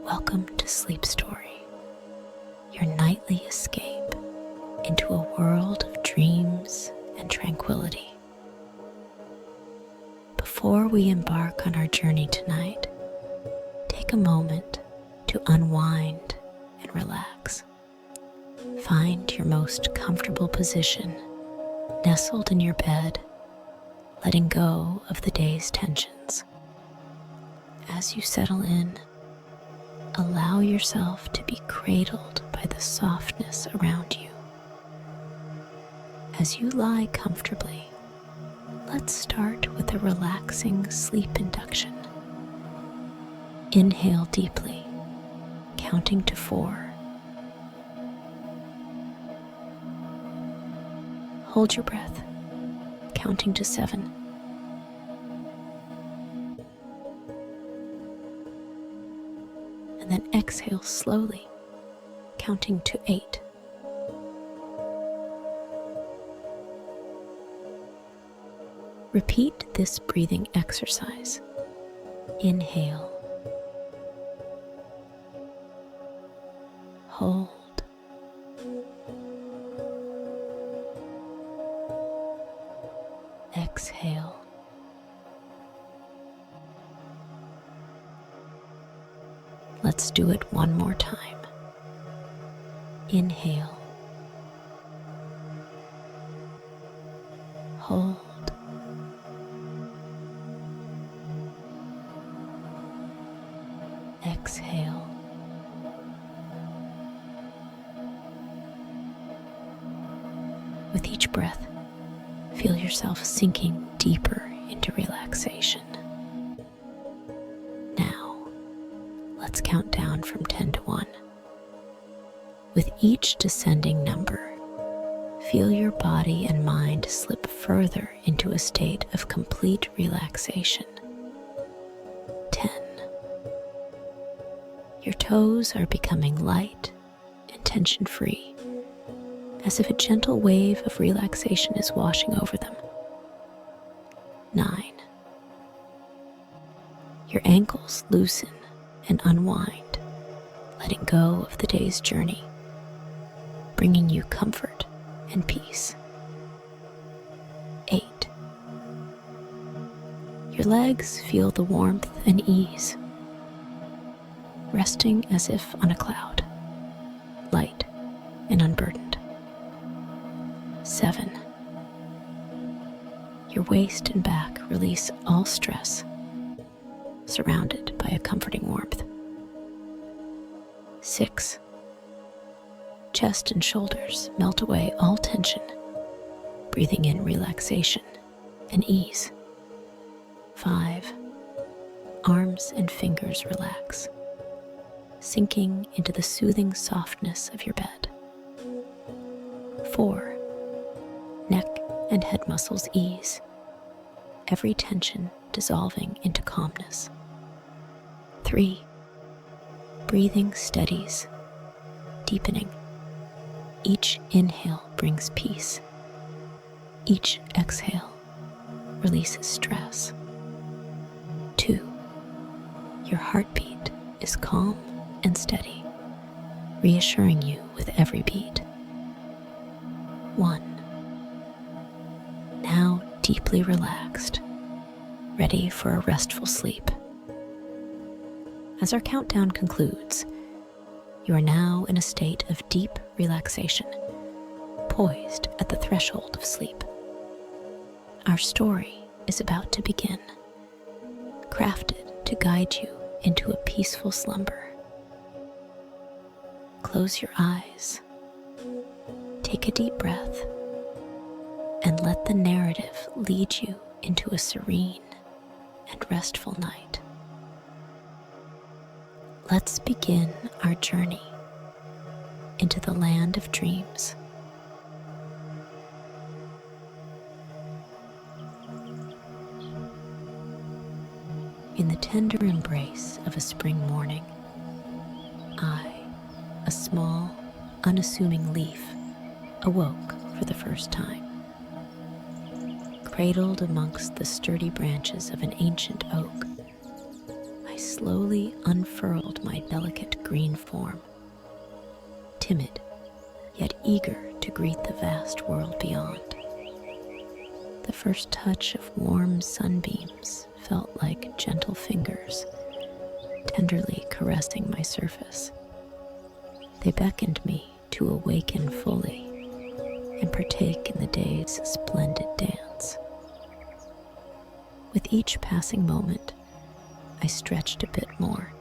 Welcome to Sleep Story, your nightly escape into a world of dreams and tranquility. Before we embark on our journey tonight, take a moment to unwind and relax. Find your most comfortable position, nestled in your bed, letting go of the day's tensions. As you settle in, allow yourself to be cradled by the softness around you. As you lie comfortably, let's start with a relaxing sleep induction. Inhale deeply, counting to 4. Hold your breath, counting to 7. And then exhale slowly, counting to 8. Repeat this breathing exercise. Inhale, hold, exhale. Let's do it one more time. Inhale, hold, exhale. With each breath, feel yourself sinking deeper into relaxation. Let's count down from 10 to 1. With each descending number, feel your body and mind slip further into a state of complete relaxation. 10. Your toes are becoming light and tension-free, as if a gentle wave of relaxation is washing over them. 9. Your ankles loosen and unwind, letting go of the day's journey, bringing you comfort and peace. 8. Your legs feel the warmth and ease, resting as if on a cloud, light and unburdened. 7. Your waist and back release all stress, surrounded by a comforting warmth. 6. Chest and shoulders melt away all tension, breathing in relaxation and ease. 5. Arms and fingers relax, sinking into the soothing softness of your bed. 4. Neck and head muscles ease, every tension dissolving into calmness. 3. Breathing steadies, deepening. Each inhale brings peace. Each exhale releases stress. 2. Your heartbeat is calm and steady, reassuring you with every beat. 1. Now deeply relaxed, ready for a restful sleep. As our countdown concludes, you are now in a state of deep relaxation, poised at the threshold of sleep. Our story is about to begin, crafted to guide you into a peaceful slumber. Close your eyes, take a deep breath, and let the narrative lead you into a serene and restful night. Let's begin our journey into the land of dreams. In the tender embrace of a spring morning, I, a small, unassuming leaf, awoke for the first time. Cradled amongst the sturdy branches of an ancient oak, I slowly unfurled my delicate green form, timid yet eager to greet the vast world beyond. The first touch of warm sunbeams felt like gentle fingers tenderly caressing my surface. They beckoned me to awaken fully and partake in the day's splendid dance. With each passing moment, I stretched a bit more,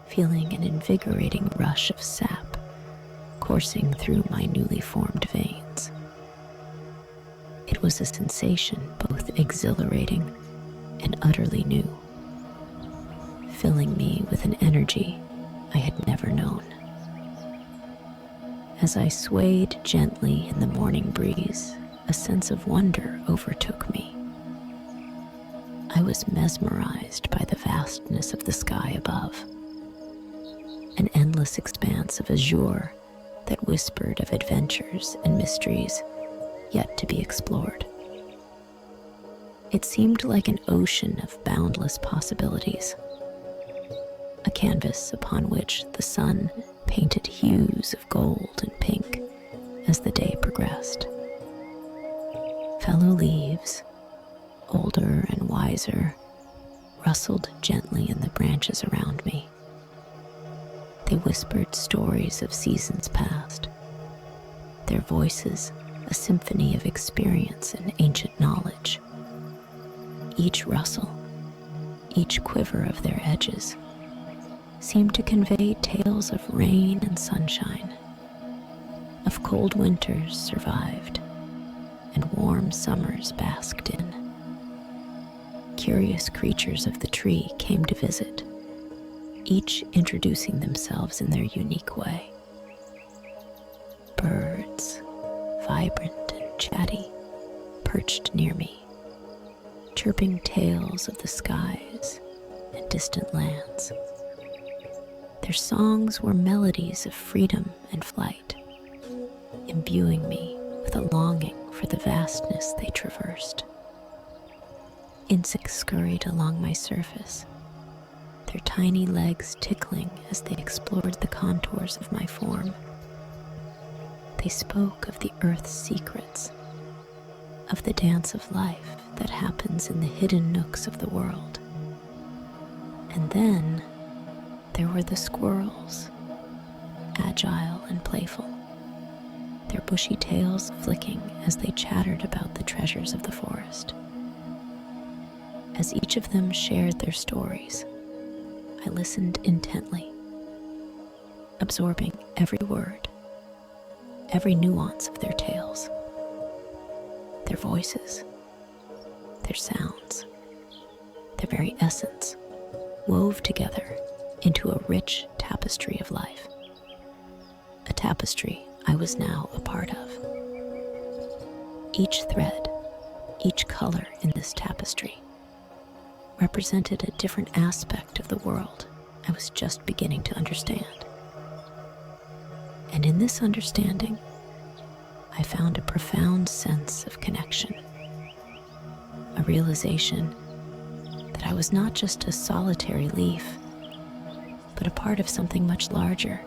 feeling an invigorating rush of sap coursing through my newly formed veins. It was a sensation both exhilarating and utterly new, filling me with an energy I had never known. As I swayed gently in the morning breeze, a sense of wonder overtook me. I was mesmerized by the vastness of the sky above, an endless expanse of azure that whispered of adventures and mysteries yet to be explored. It seemed like an ocean of boundless possibilities, a canvas upon which the sun painted hues of gold and pink as the day progressed. Fellow leaves, older and wiser, rustled gently in the branches around me. They whispered stories of seasons past, their voices a symphony of experience and ancient knowledge. Each rustle, each quiver of their edges, seemed to convey tales of rain and sunshine, of cold winters survived and warm summers basked in. Curious creatures of the tree came to visit, each introducing themselves in their unique way. Birds, vibrant and chatty, perched near me, chirping tales of the skies and distant lands. Their songs were melodies of freedom and flight, imbuing me with a longing for the vastness they traversed. Insects scurried along my surface, their tiny legs tickling as they explored the contours of my form. They spoke of the earth's secrets, of the dance of life that happens in the hidden nooks of the world. And then there were the squirrels, agile and playful, their bushy tails flicking as they chattered about the treasures of the forest. As each of them shared their stories, I listened intently, absorbing every word, every nuance of their tales, their voices, their sounds, their very essence, wove together into a rich tapestry of life, a tapestry I was now a part of. Each thread, each color in this tapestry represented a different aspect of the world I was just beginning to understand. And in this understanding, I found a profound sense of connection, a realization that I was not just a solitary leaf, but a part of something much larger,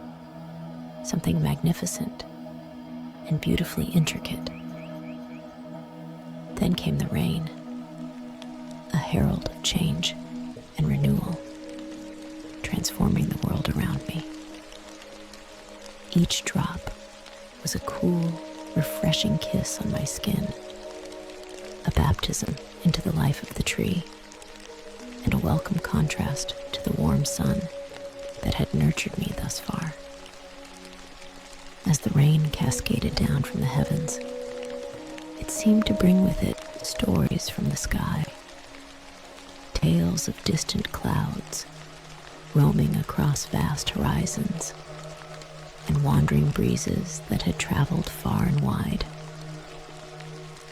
something magnificent and beautifully intricate. Then came the rain, a herald of change and renewal, transforming the world around me. Each drop was a cool, refreshing kiss on my skin, a baptism into the life of the tree, and a welcome contrast to the warm sun that had nurtured me thus far. As the rain cascaded down from the heavens, it seemed to bring with it stories from the sky, tales of distant clouds roaming across vast horizons, and wandering breezes that had traveled far and wide.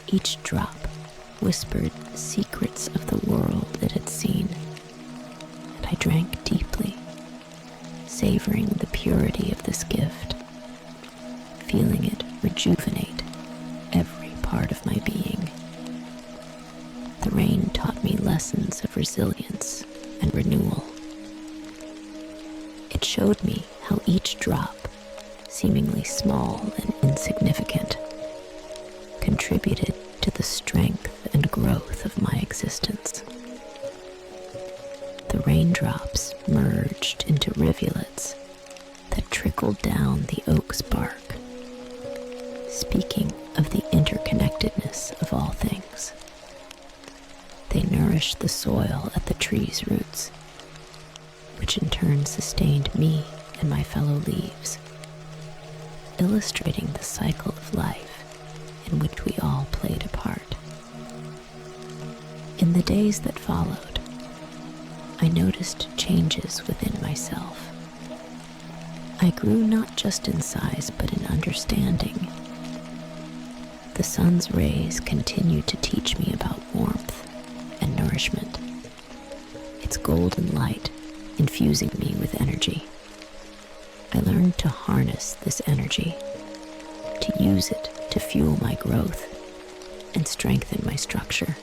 Each drop whispered secrets of the world it had seen, and I drank deeply, savoring the purity of this gift, feeling it rejuvenate every part of my being. The rain taught me lessons of resilience and renewal, showed me how each drop, seemingly small and insignificant, contributed to the strength and growth of my existence. The raindrops merged into rivulets that trickled down the oak's bark, speaking of the interconnectedness of all things. They nourished the soil at the tree's roots, which in turn sustained me and my fellow leaves, illustrating the cycle of life in which we all played a part. In the days that followed, I noticed changes within myself. I grew not just in size, but in understanding. The sun's rays continued to teach me about warmth and nourishment, its golden light infusing me with energy. I learned to harness this energy, to use it to fuel my growth and strengthen my structure.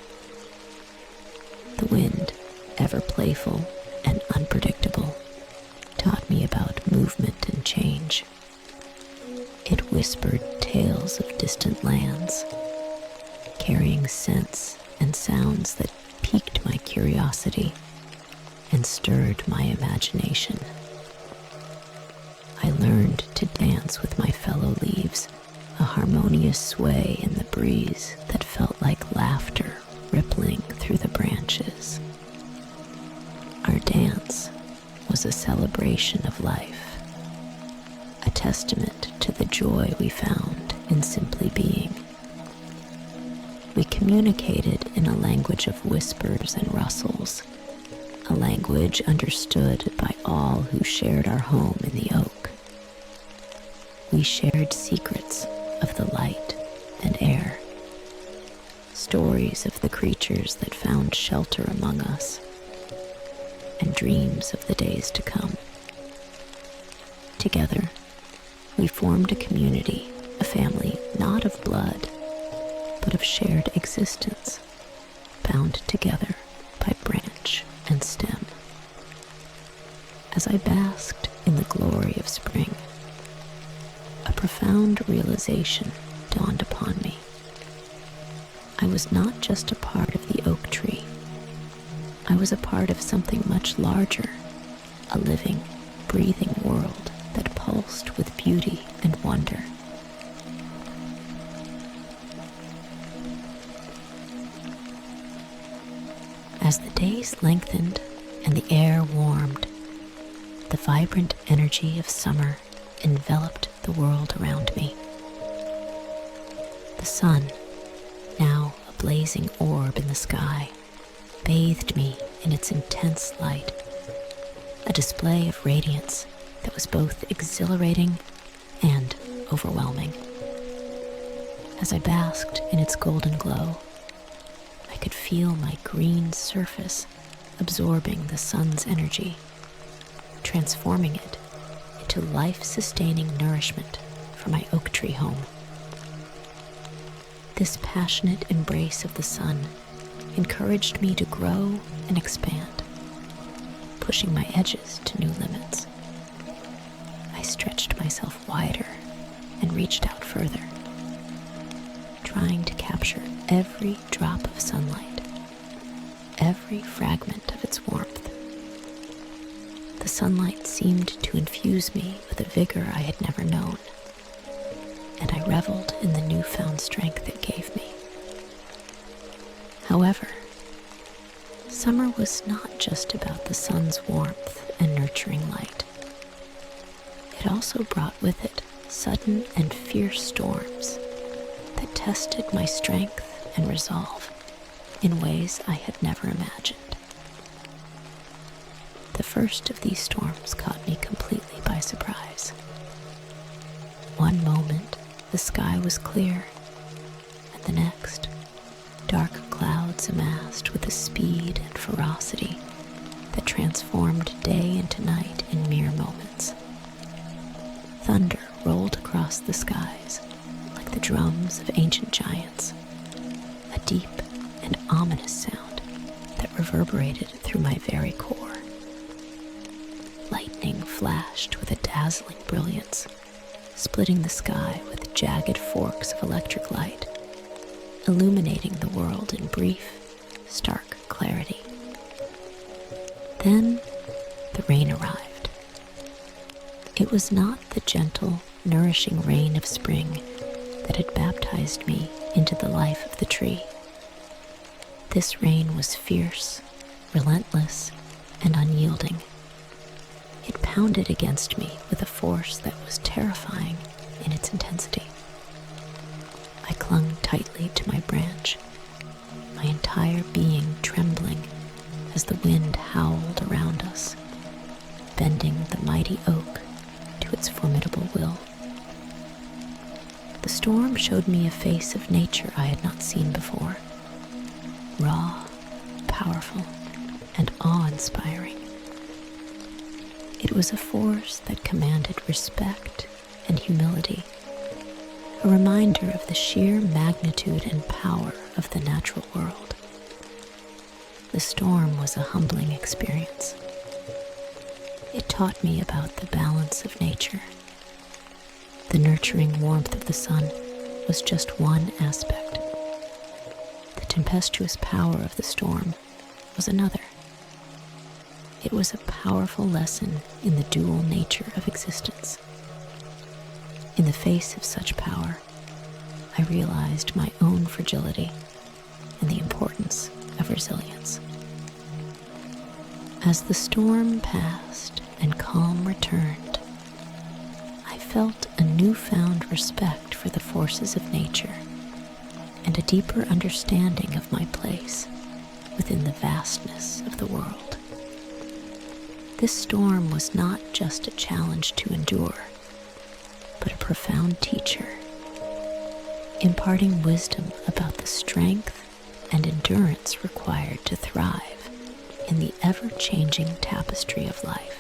The wind, ever playful and unpredictable, taught me about movement and change. It whispered tales of distant lands, carrying scents and sounds that piqued my curiosity and stirred my imagination. I learned to dance with my fellow leaves, a harmonious sway in the breeze that felt like laughter rippling through the branches. Our dance was a celebration of life, a testament to the joy we found in simply being. We communicated in a language of whispers and rustles, a language understood by all who shared our home in the oak. We shared secrets of the light and air, stories of the creatures that found shelter among us, and dreams of the days to come. Together, we formed a community, a family not of blood, but of shared existence, bound together by branch and stem. As I basked in the glory of spring, a profound realization dawned upon me. I was not just a part of the oak tree. I was a part of something much larger, a living, breathing world that pulsed with beauty and wonder. As the days lengthened and the air warmed, the vibrant energy of summer enveloped the world around me. The sun, now a blazing orb in the sky, bathed me in its intense light, a display of radiance that was both exhilarating and overwhelming. As I basked in its golden glow, I could feel my green surface absorbing the sun's energy, transforming it into life-sustaining nourishment for my oak tree home. This passionate embrace of the sun encouraged me to grow and expand, pushing my edges to new limits. I stretched myself wider and reached out further, trying to capture every drop of sunlight, every fragment of its warmth. The sunlight seemed to infuse me with a vigor I had never known, and I reveled in the newfound strength it gave me. However, summer was not just about the sun's warmth and nurturing light. It also brought with it sudden and fierce storms that tested my strength and resolve in ways I had never imagined. The first of these storms caught me completely by surprise. One moment, the sky was clear, and the next, dark clouds amassed with a speed and ferocity that transformed day into night in mere moments. Thunder rolled across the skies like the drums of ancient giants, a deep and ominous sound that reverberated through my very core. Lightning flashed with a dazzling brilliance, splitting the sky with jagged forks of electric light, illuminating the world in brief, stark clarity. Then the rain arrived. It was not the gentle, nourishing rain of spring that had baptized me into the life of the tree. This rain was fierce, relentless, and unyielding. It pounded against me with a force that was terrifying in its intensity. I clung tightly to my branch, my entire being trembling as the wind howled around us, bending the mighty oak to its formidable will. The storm showed me a face of nature I had not seen before, raw, powerful, and awe-inspiring. It was a force that commanded respect and humility, a reminder of the sheer magnitude and power of the natural world. The storm was a humbling experience. It taught me about the balance of nature. The nurturing warmth of the sun was just one aspect. The tempestuous power of the storm was another. It was a powerful lesson in the dual nature of existence. In the face of such power, I realized my own fragility and the importance of resilience. As the storm passed and calm returned, I felt a newfound respect for the forces of nature and a deeper understanding of my place within the vastness of the world. This storm was not just a challenge to endure, but a profound teacher, imparting wisdom about the strength and endurance required to thrive in the ever-changing tapestry of life.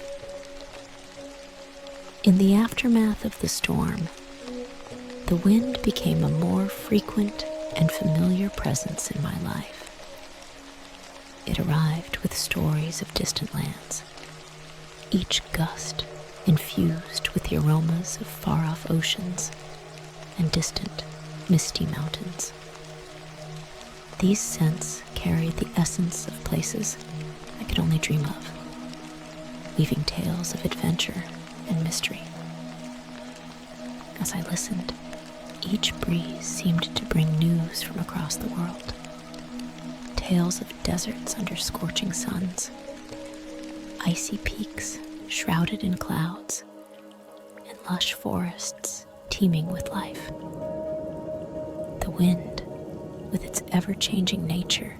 In the aftermath of the storm, the wind became a more frequent and familiar presence in my life. It arrived with stories of distant lands, each gust infused with the aromas of far-off oceans and distant, misty mountains. These scents carried the essence of places I could only dream of, weaving tales of adventure and mystery. As I listened, each breeze seemed to bring news from across the world. Tales of deserts under scorching suns, icy peaks shrouded in clouds, and lush forests teeming with life. The wind, with its ever-changing nature,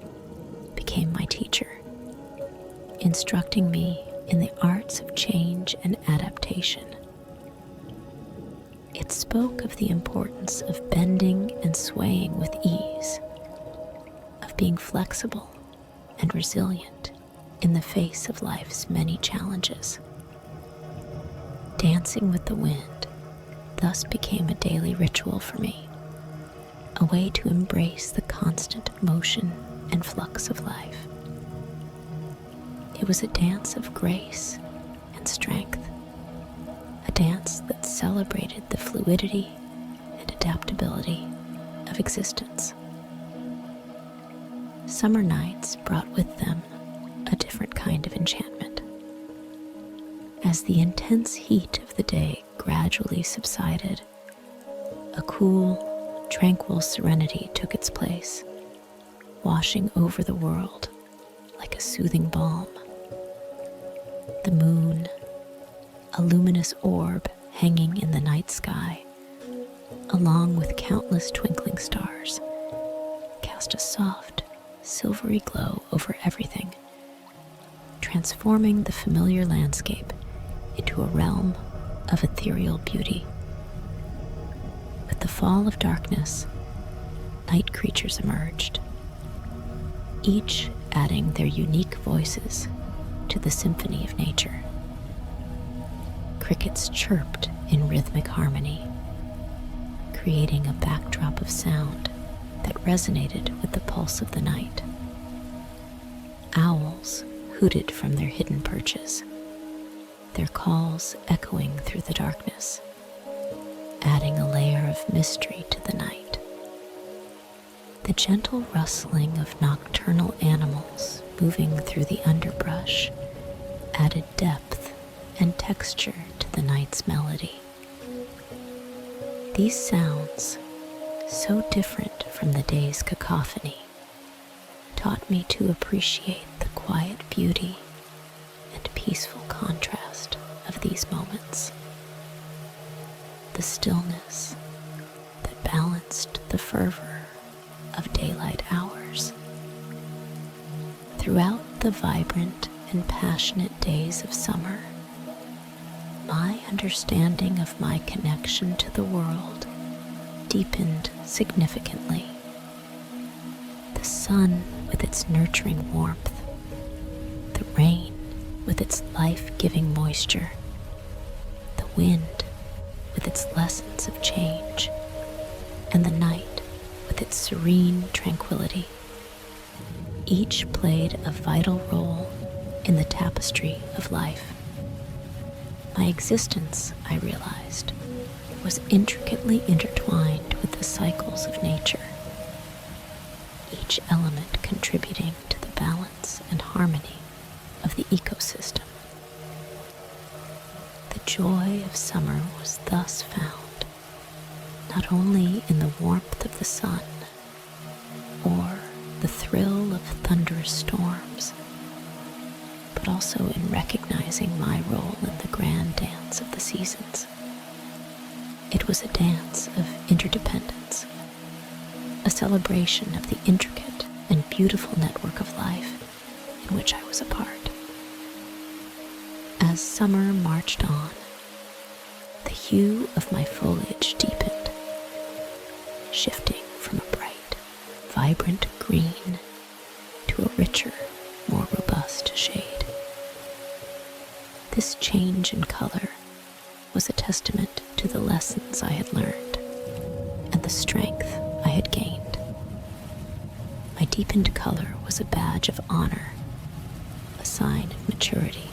became my teacher, instructing me in the arts of change and adaptation. It spoke of the importance of bending and swaying with ease, of being flexible and resilient in the face of life's many challenges. Dancing with the wind thus became a daily ritual for me, a way to embrace the constant motion and flux of life. It was a dance of grace and strength, a dance that celebrated the fluidity and adaptability of existence. Summer nights brought with them a different kind of enchantment. As the intense heat of the day gradually subsided, a cool, tranquil serenity took its place, washing over the world like a soothing balm. The moon, a luminous orb hanging in the night sky, along with countless twinkling stars, cast a soft, silvery glow over everything, transforming the familiar landscape into a realm of ethereal beauty. With the fall of darkness, night creatures emerged, each adding their unique voices to the symphony of nature. Crickets chirped in rhythmic harmony, creating a backdrop of sound that resonated with the pulse of the night. Owls hooted from their hidden perches, their calls echoing through the darkness, adding a layer of mystery to the night. The gentle rustling of nocturnal animals moving through the underbrush added depth and texture to the night's melody. These sounds, so different from the day's cacophony, taught me to appreciate the quiet beauty and peaceful contrast of these moments. The stillness that balanced the fervor of daylight hours. Throughout the vibrant and passionate days of summer, my understanding of my connection to the world deepened significantly. The sun with its nurturing warmth, the rain with its life-giving moisture, the wind with its lessons of change, and the night with its serene tranquility. Each played a vital role in the tapestry of life. My existence, I realized, was intricately intertwined with the cycles of nature, each element contributing to the balance and harmony of the ecosystem. The joy of summer was thus found not only in the warmth of the sun or the thrill of thunderous storms, but also in recognizing my role in the grand dance of the seasons. It was a dance of interdependence, a celebration of the intricate and beautiful network of life in which I was a part. As summer marched on, the hue of my foliage deepened, shifting from a bright, vibrant green to a richer, more robust shade. This change in color was a testament to the lessons I had learned and the strength I had gained. My deepened color was a badge of honor, a sign of maturity,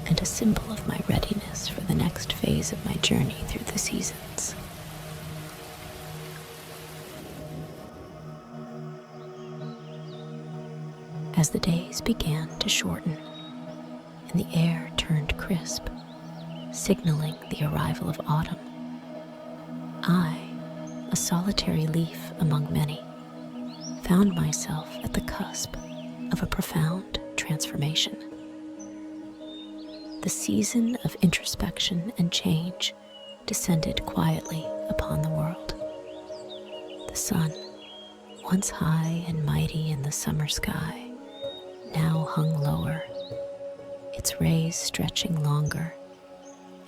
and a symbol of my readiness for the next phase of my journey through the seasons. As the days began to shorten and the air turned crisp, signaling the arrival of autumn, I, a solitary leaf among many, found myself at the cusp of a profound transformation. The season of introspection and change descended quietly upon the world. The sun, once high and mighty in the summer sky, now hung lower, its rays stretching longer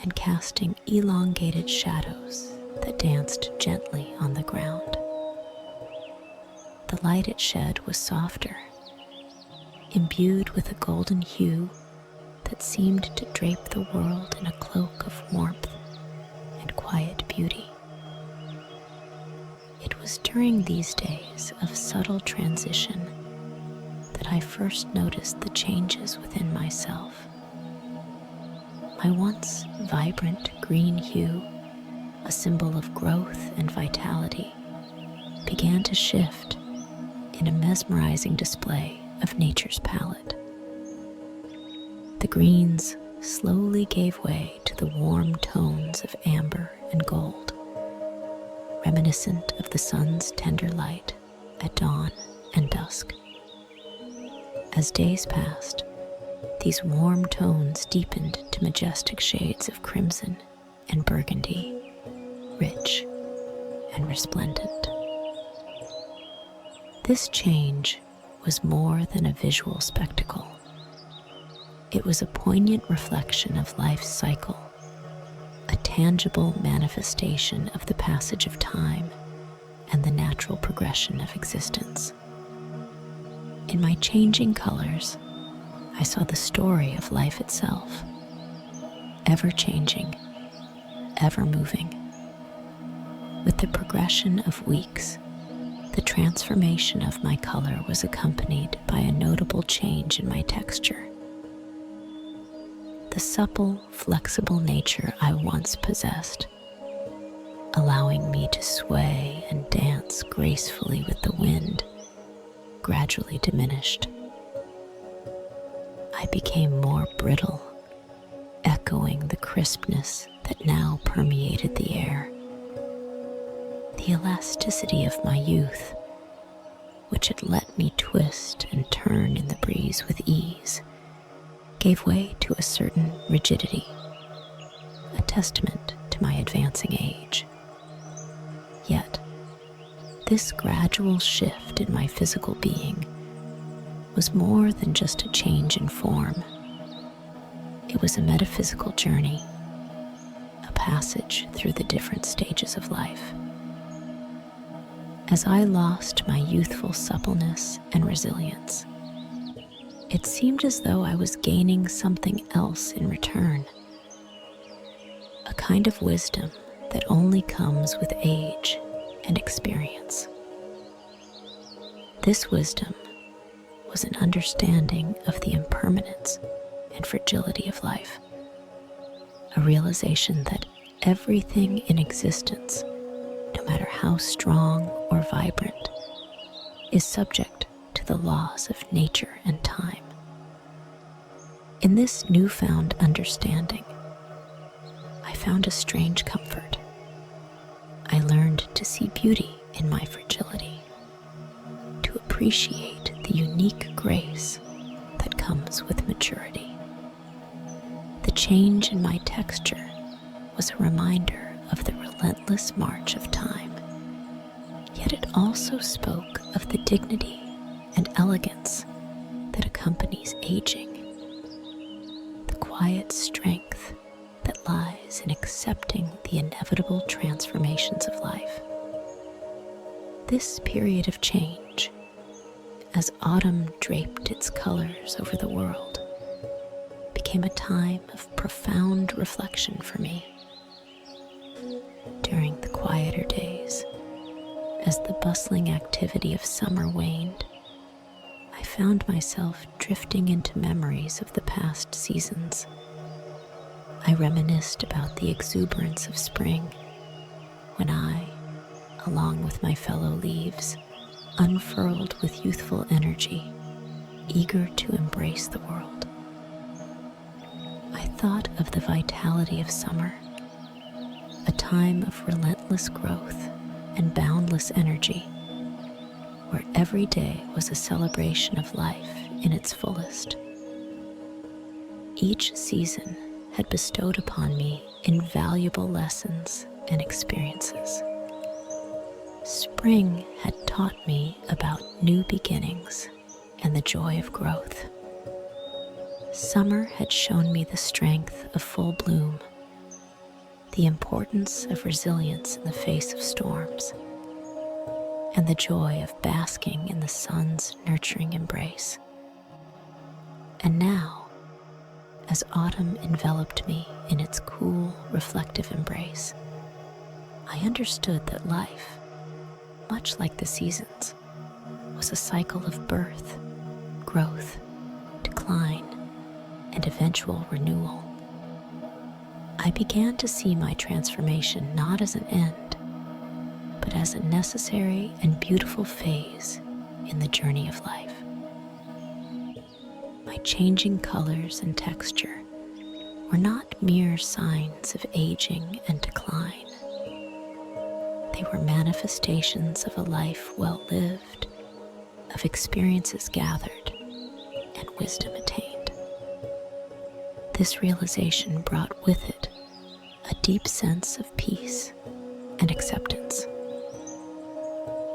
and casting elongated shadows that danced gently on the ground. The light it shed was softer, imbued with a golden hue that seemed to drape the world in a cloak of warmth and quiet beauty. It was during these days of subtle transition that I first noticed the changes within myself. My once vibrant green hue, a symbol of growth and vitality, began to shift in a mesmerizing display of nature's palette. The greens slowly gave way to the warm tones of amber and gold, reminiscent of the sun's tender light at dawn and dusk. As days passed, these warm tones deepened to majestic shades of crimson and burgundy, rich and resplendent. This change was more than a visual spectacle. It was a poignant reflection of life's cycle, a tangible manifestation of the passage of time and the natural progression of existence. In my changing colors, I saw the story of life itself, ever changing, ever moving. With the progression of weeks, the transformation of my color was accompanied by a notable change in my texture. The the supple, flexible nature I once possessed, allowing me to sway and dance gracefully with the wind, gradually diminished. I became more brittle, echoing the crispness that now permeated the air. The elasticity of my youth, which had let me twist and turn in the breeze with ease, gave way to a certain rigidity, a testament to my advancing age. Yet, this gradual shift in my physical being was more than just a change in form. It was a metaphysical journey, a passage through the different stages of life. As I lost my youthful suppleness and resilience, it seemed as though I was gaining something else in return, a kind of wisdom that only comes with age and experience. This wisdom was an understanding of the impermanence and fragility of life, a realization that everything in existence, no matter how strong or vibrant, is subject to the laws of nature and time. In this newfound understanding, I found a strange comfort. I learned to see beauty in my fragility, to appreciate the unique grace that comes with maturity. The change in my texture was a reminder of the relentless march of time, yet it also spoke of the dignity and elegance that accompanies aging, the quiet strength that lies in accepting the inevitable transformations of life. This period of change, as autumn draped its colors over the world, became a time of profound reflection for me. During the quieter days, as the bustling activity of summer waned, I found myself drifting into memories of the past seasons. I reminisced about the exuberance of spring, when I, along with my fellow leaves, unfurled with youthful energy, eager to embrace the world. I thought of the vitality of summer, a time of relentless growth and boundless energy, where every day was a celebration of life in its fullest. Each season had bestowed upon me invaluable lessons and experiences. Spring had taught me about new beginnings and the joy of growth. Summer had shown me the strength of full bloom, the importance of resilience in the face of storms, and the joy of basking in the sun's nurturing embrace. And now, as autumn enveloped me in its cool, reflective embrace, I understood that life, much like the seasons, was a cycle of birth, growth, decline, and eventual renewal. I began to see my transformation not as an end, but as a necessary and beautiful phase in the journey of life. My changing colors and texture were not mere signs of aging and decline. They were manifestations of a life well lived, of experiences gathered, and wisdom attained. This realization brought with it a deep sense of peace and acceptance.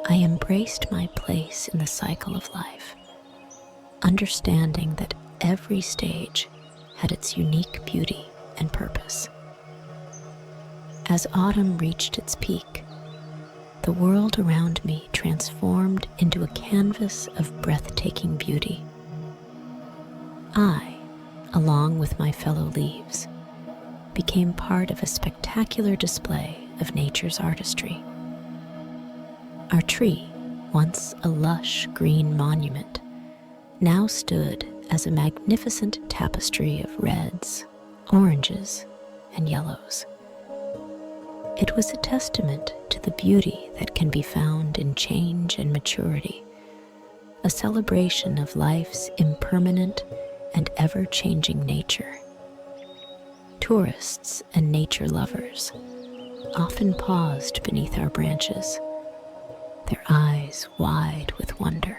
I embraced my place in the cycle of life, understanding that every stage had its unique beauty and purpose. As autumn reached its peak, the world around me transformed into a canvas of breathtaking beauty. I, along with my fellow leaves, became part of a spectacular display of nature's artistry. Our tree, once a lush green monument, now stood as a magnificent tapestry of reds, oranges, and yellows. It was a testament to the beauty that can be found in change and maturity, a celebration of life's impermanent and ever-changing nature. Tourists and nature lovers often paused beneath our branches, their eyes wide with wonder.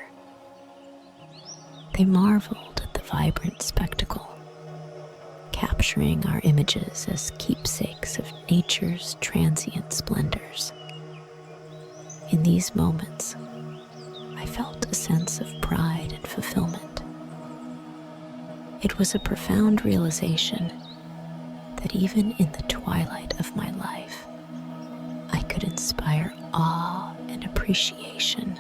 They marveled at the vibrant spectacle, capturing our images as keepsakes of nature's transient splendors. In these moments, I felt a sense of pride and fulfillment. It was a profound realization that even in the twilight of my life, I could inspire awe and appreciation.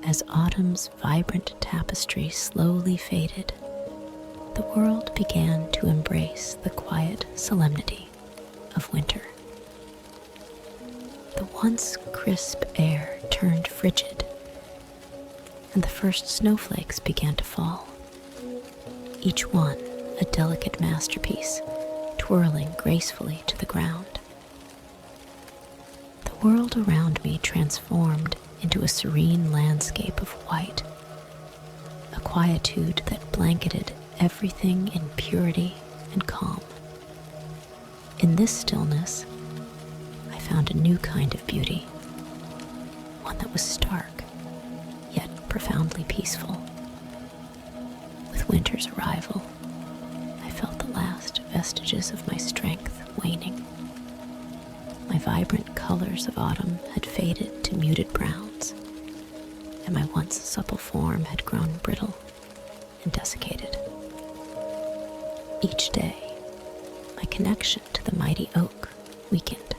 As autumn's vibrant tapestry slowly faded, the world began to embrace the quiet solemnity of winter. The once crisp air turned frigid, and the first snowflakes began to fall, each one a delicate masterpiece twirling gracefully to the ground. The world around me transformed into a serene landscape of white, a quietude that blanketed everything in purity and calm. In this stillness, I found a new kind of beauty, one that was stark, yet profoundly peaceful. With winter's arrival, I felt the last vestiges of my strength waning. My vibrant colors of autumn had faded to muted browns, and my once supple form had grown brittle and desiccated. Each day, my connection to the mighty oak weakened,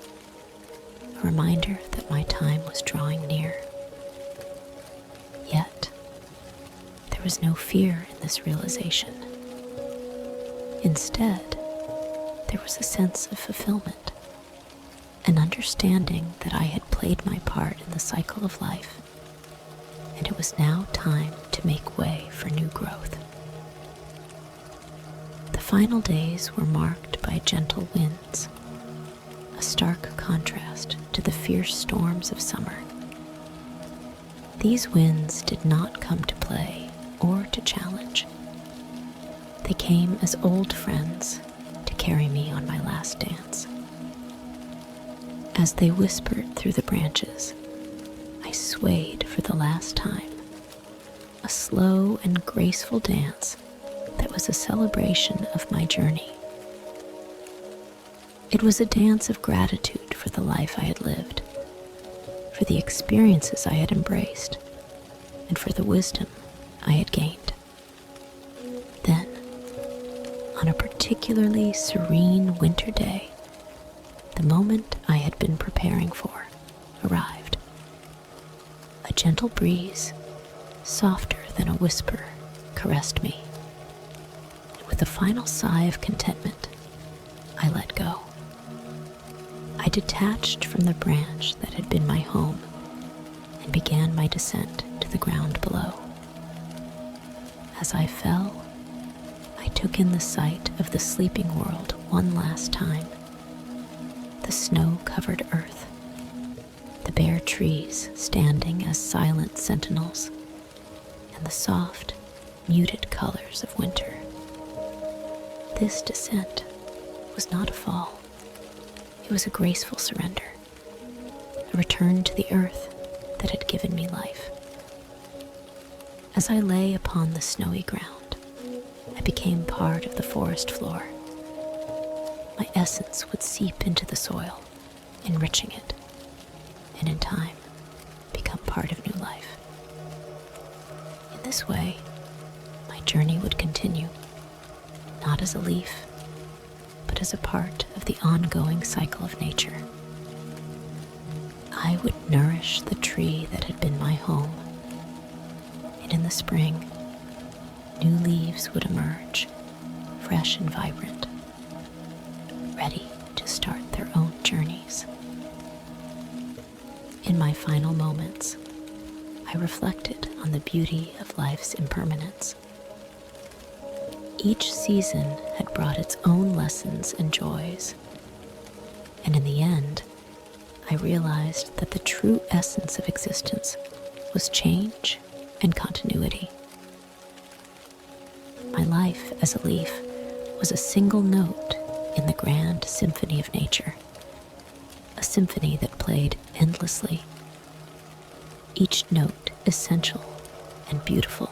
a reminder that my time was drawing near. Yet, there was no fear in this realization. Instead, there was a sense of fulfillment, an understanding that I had played my part in the cycle of life, and it was now time to make way for new growth. The final days were marked by gentle winds, a stark contrast to the fierce storms of summer. These winds did not come to play or to challenge. They came as old friends to carry me on my last dance. As they whispered through the branches, I swayed for the last time, a slow and graceful dance that was a celebration of my journey. It was a dance of gratitude for the life I had lived, for the experiences I had embraced, and for the wisdom I had gained. Then, on a particularly serene winter day, the moment I had been preparing for arrived. A gentle breeze, softer than a whisper, caressed me. With a final sigh of contentment, I let go. I detached from the branch that had been my home and began my descent to the ground below. As I fell, I took in the sight of the sleeping world one last time. The snow-covered earth, the bare trees standing as silent sentinels, and the soft, muted colors of winter. This descent was not a fall. It was a graceful surrender, a return to the earth that had given me life. As I lay upon the snowy ground, I became part of the forest floor. My essence would seep into the soil, enriching it, and in time, become part of new life. In this way, my journey would continue, not as a leaf, but as a part of the ongoing cycle of nature. I would nourish the tree that had been my home, and in the spring, new leaves would emerge, fresh and vibrant, ready to start their own journeys. In my final moments, I I reflected on the beauty of life's impermanence. Each season had brought its own lessons and joys, and in the end, I realized that the true essence of existence was change and continuity. My life as a leaf was a single note in the grand symphony of nature, a symphony that played endlessly, each note essential and beautiful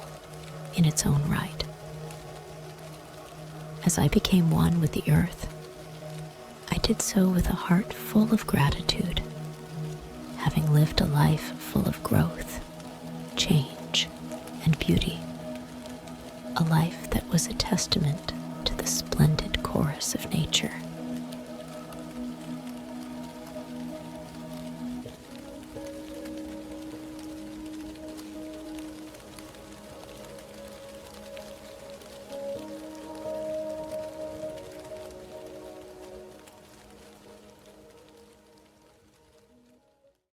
in its own right. As I became one with the earth, I did so with a heart full of gratitude, having lived a life full of growth, change, and beauty, a life that was a testament to the splendid chorus of nature.